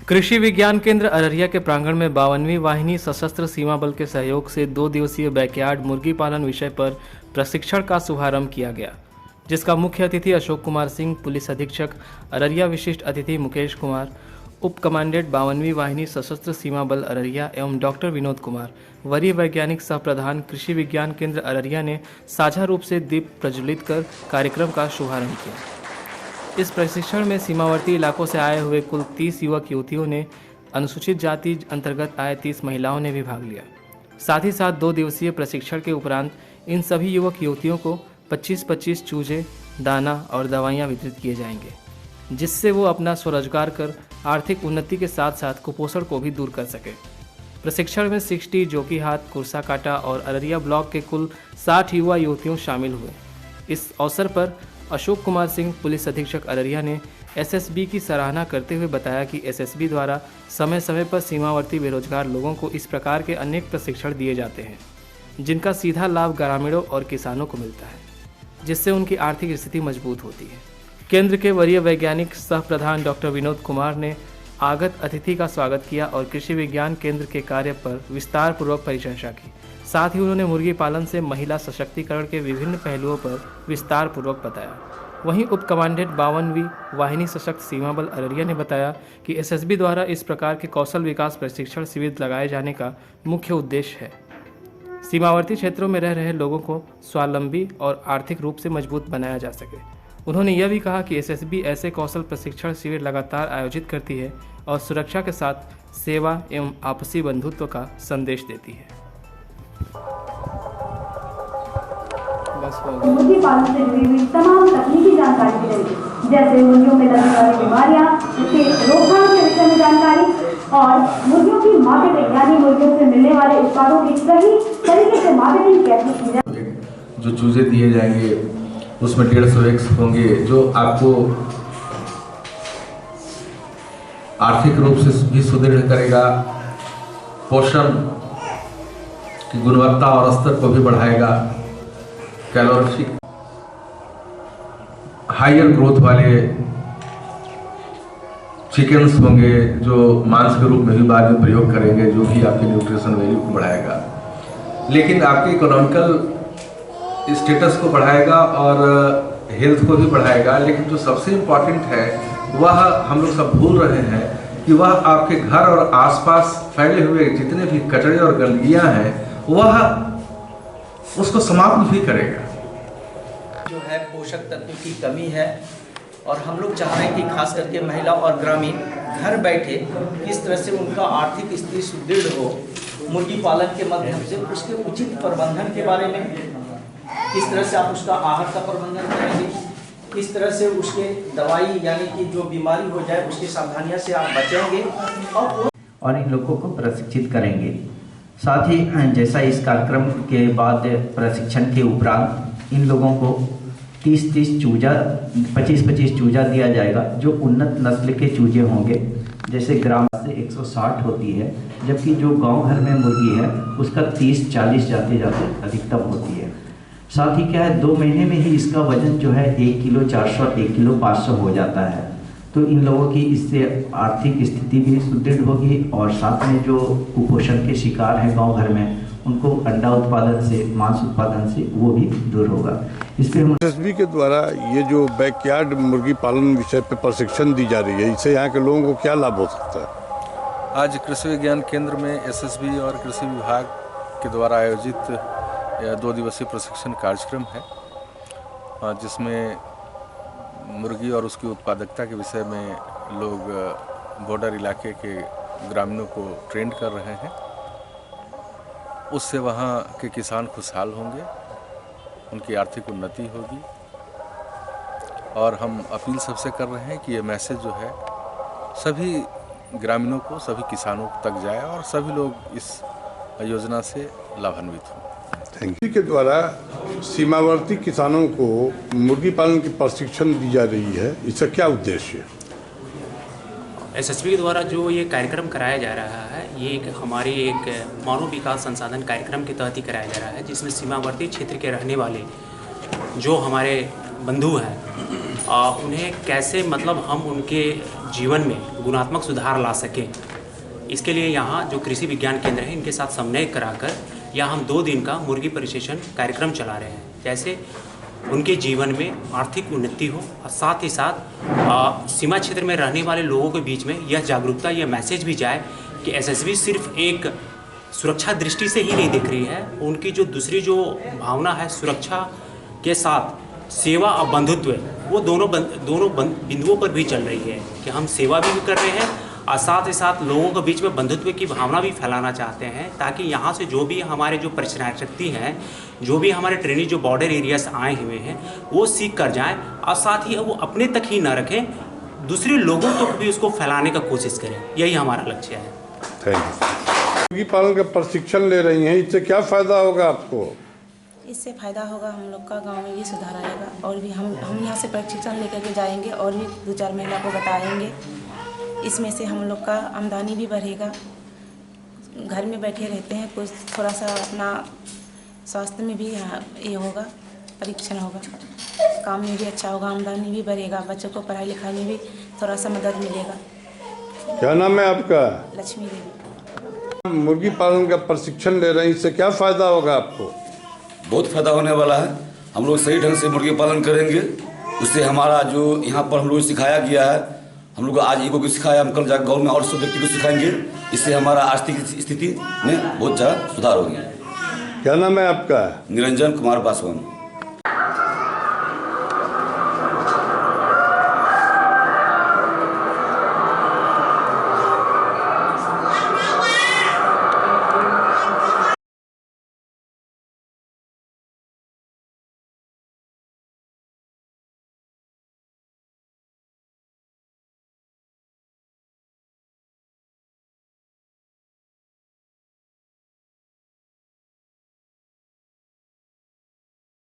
कृषि विज्ञान केंद्र अररिया के प्रांगण में 52वीं वाहिनी सशस्त्र सीमा बल के सहयोग से 2 दिवसीय बैकयार्ड मुर्गी पालन विषय पर प्रशिक्षण का शुभारंभ किया गया, जिसका मुख्य अतिथि अशोक कुमार सिंह, पुलिस अधीक्षक अररिया, विशिष्ट अतिथि मुकेश कुमार, उप कमांडेंट 52वीं वाहिनी सशस्त्र सीमा बल अररिया एवं डॉक्टर विनोद कुमार, वरीय वैज्ञानिक सह प्रधान कृषि विज्ञान केंद्र अररिया ने साझा रूप से दीप प्रज्वलित कर कार्यक्रम का शुभारंभ किया। इस प्रशिक्षण में सीमावर्ती इलाकों से आए हुए कुल 30 युवक युवतियों ने, अनुसूचित जाति अंतर्गत आए 30 महिलाओं ने भी भाग लिया। साथ ही साथ 2 दिवसीय प्रशिक्षण के उपरांत इन सभी युवक युवतियों को 25-25 चूजे, दाना और दवाइयाँ वितरित किए जाएंगे, जिससे वो अपना स्वरोजगार कर आर्थिक उन्नति के साथ साथ कुपोषण को भी दूर कर सके। प्रशिक्षण में 60 जोकीहाट, कुर्साकाटा और अररिया ब्लॉक के कुल 60 युवा युवतियों शामिल हुए। इस अवसर पर अशोक कुमार सिंह, पुलिस अधीक्षक अररिया ने एसएसबी की सराहना करते हुए बताया कि एसएसबी द्वारा समय समय पर सीमावर्ती बेरोजगार लोगों को इस प्रकार के अनेक प्रशिक्षण दिए जाते हैं, जिनका सीधा लाभ ग्रामीणों और किसानों को मिलता है, जिससे उनकी आर्थिक स्थिति मजबूत होती है। केंद्र के वरीय वैज्ञानिक सह प्रधान डॉक्टर विनोद कुमार ने आगत अतिथि का स्वागत किया और कृषि विज्ञान केंद्र के कार्य पर विस्तार पूर्वक परिचर्चा की। साथ ही उन्होंने मुर्गी पालन से महिला सशक्तिकरण के विभिन्न पहलुओं पर विस्तार पूर्वक बताया। वहीं उप कमांडेंट 52वीं वाहिनी सशक्त सीमा बल अररिया ने बताया कि एसएसबी द्वारा इस प्रकार के कौशल विकास प्रशिक्षण शिविर लगाए जाने का मुख्य उद्देश्य है सीमावर्ती क्षेत्रों में रह रहे लोगों को स्वावलंबी और आर्थिक रूप से मजबूत बनाया जा सके। उन्होंने यह भी कहा कि एसएसबी ऐसे कौशल प्रशिक्षण शिविर लगातार आयोजित करती है और सुरक्षा के साथ सेवा एवं आपसी बंधुत्व का संदेश देती है। मुर्गी पालन से जुड़ी हुई तमाम तकनीकी जानकारी मिलेगी, जैसे मुर्गियों में लगने वाली बीमारियां, उसके रोकथाम के विषय में जानकारी और मुर्गियों की मार्केटिंग, यानी मुर्गियों से मिलने वाले उत्पादों की सही तरीके से मार्केटिंग कैसे की जाए। जो चूजे दिए जाएंगे उसमें 150 एग्स होंगे, जो आपको आर्थिक रूप से भी सुदृढ़ करेगा, पोषण की गुणवत्ता और स्तर को भी बढ़ाएगा, कैलोरी हायर ग्रोथ वाले चिकन्स होंगे जो मांस के रूप में भी बाद में प्रयोग करेंगे, जो भी आपके न्यूट्रिशन वैल्यू को बढ़ाएगा, लेकिन आपके इकोनॉमिकल स्टेटस को बढ़ाएगा और हेल्थ को भी बढ़ाएगा। लेकिन जो सबसे इम्पॉर्टेंट है वह हम लोग सब भूल रहे हैं कि वह आपके घर और आसपास फैले हुए जितने भी कचरे और गंदगियां हैं वह उसको समाप्त भी करेगा। जो है पोषक तत्व की कमी है और हम लोग चाह रहे हैं कि खास करके महिला और ग्रामीण घर बैठे किस तरह से उनका आर्थिक स्थिति सुदृढ़ हो, मुर्गी पालन के माध्यम से उसके उचित प्रबंधन के बारे में, किस तरह से आप उसका आहार का प्रबंधन करेंगे, किस तरह से उसके दवाई यानी कि जो बीमारी हो जाए उसकी सावधानियां से आप बचेंगे और इन लोगों को प्रशिक्षित करेंगे। साथ ही जैसा इस कार्यक्रम के बाद प्रशिक्षण के उपरांत इन लोगों को 30-30 चूजा, 25-25 चूजा दिया जाएगा, जो उन्नत नस्ल के चूजे होंगे। जैसे ग्राम से 160 होती है, जबकि जो गांव घर में मुर्गी है उसका 30-40 जाते जाते अधिकतम होती है। साथ ही क्या है, 2 महीने में ही इसका वजन जो है 1 किलो 400, 1 किलो 500 हो जाता है। तो इन लोगों की इससे आर्थिक स्थिति भी सुदृढ़ होगी और साथ में जो कुपोषण के शिकार हैं गांव घर में, उनको अंडा उत्पादन से, मांस उत्पादन से वो भी दूर होगा। इस पर एसएसबी के द्वारा ये जो बैकयार्ड मुर्गी पालन विषय पर प्रशिक्षण दी जा रही है, इससे यहाँ के लोगों को क्या लाभ हो सकता है? आज कृषि विज्ञान केंद्र में एसएसबी और कृषि विभाग के द्वारा आयोजित 2 दिवसीय प्रशिक्षण कार्यक्रम है, जिसमें मुर्गी और उसकी उत्पादकता के विषय में लोग बॉर्डर इलाके के ग्रामीणों को ट्रेंड कर रहे हैं। उससे वहाँ के किसान खुशहाल होंगे, उनकी आर्थिक उन्नति होगी और हम अपील सबसे कर रहे हैं कि ये मैसेज जो है सभी ग्रामीणों को, सभी किसानों तक जाए और सभी लोग इस योजना से लाभान्वित हों। के द्वारा सीमावर्ती किसानों को मुर्गी पालन की प्रशिक्षण दी जा रही है, इसका क्या उद्देश्य है? एसएसबी के द्वारा जो ये कार्यक्रम कराया जा रहा है, ये हमारे एक मानव विकास संसाधन कार्यक्रम के तहत ही कराया जा रहा है, जिसमें सीमावर्ती क्षेत्र के रहने वाले जो हमारे बंधु हैं उन्हें कैसे मतलब हम उनके जीवन में गुणात्मक सुधार ला सकें, इसके लिए यहाँ जो कृषि विज्ञान केंद्र है इनके साथ समन्वय कराकर यहाँ हम 2 दिन का मुर्गी प्रशिक्षण कार्यक्रम चला रहे हैं। जैसे उनके जीवन में आर्थिक उन्नति हो और साथ ही साथ सीमा क्षेत्र में रहने वाले लोगों के बीच में यह जागरूकता, यह मैसेज भी जाए कि एसएसबी सिर्फ एक सुरक्षा दृष्टि से ही नहीं दिख रही है, उनकी जो दूसरी जो भावना है सुरक्षा के साथ सेवा और बंधुत्व, वो दोनों बिंदुओं पर भी चल रही है कि हम सेवा भी कर रहे हैं और साथ ही साथ लोगों के बीच में बंधुत्व की भावना भी फैलाना चाहते हैं, ताकि यहाँ से जो भी हमारे जो प्रशिक्षणार्थी हैं, जो भी हमारे ट्रेनी जो बॉर्डर एरिया से आए हुए हैं, वो सीख कर जाएं और साथ ही वो अपने तक ही ना रखें, दूसरे लोगों तक भी उसको फैलाने का कोशिश करें। यही हमारा लक्ष्य है। Thank you. मुर्गी पालन का प्रशिक्षण ले रही हैं, इससे क्या फ़ायदा होगा आपको? इससे फ़ायदा होगा, हम लोग का गांव में भी सुधार आएगा और भी हम यहाँ से प्रशिक्षण लेकर के जाएंगे और भी 2-4 महिला को बताएंगे। इसमें से हम लोग का आमदनी भी बढ़ेगा। घर में बैठे रहते हैं, कुछ थोड़ा सा अपना स्वास्थ्य में भी ये होगा, परीक्षण होगा, काम में भी अच्छा होगा, आमदनी भी बढ़ेगा, बच्चों को पढ़ाई लिखाई में भी थोड़ा सा मदद मिलेगा। क्या नाम है आपका? लक्ष्मी देवी। मुर्गी पालन का प्रशिक्षण ले रहे हैं, इससे क्या फ़ायदा होगा आपको? बहुत फ़ायदा होने वाला है। हम लोग सही ढंग से मुर्गी पालन करेंगे, उससे हमारा जो यहाँ पर हम लोग सिखाया गया है, हम लोग आज एक को सिखाया, हम कल जाकर गाँव में और सब व्यक्ति को सिखाएंगे। इससे हमारा आर्थिक स्थिति में बहुत ज़्यादा सुधार होगी। क्या नाम है आपका? निरंजन कुमार पासवान।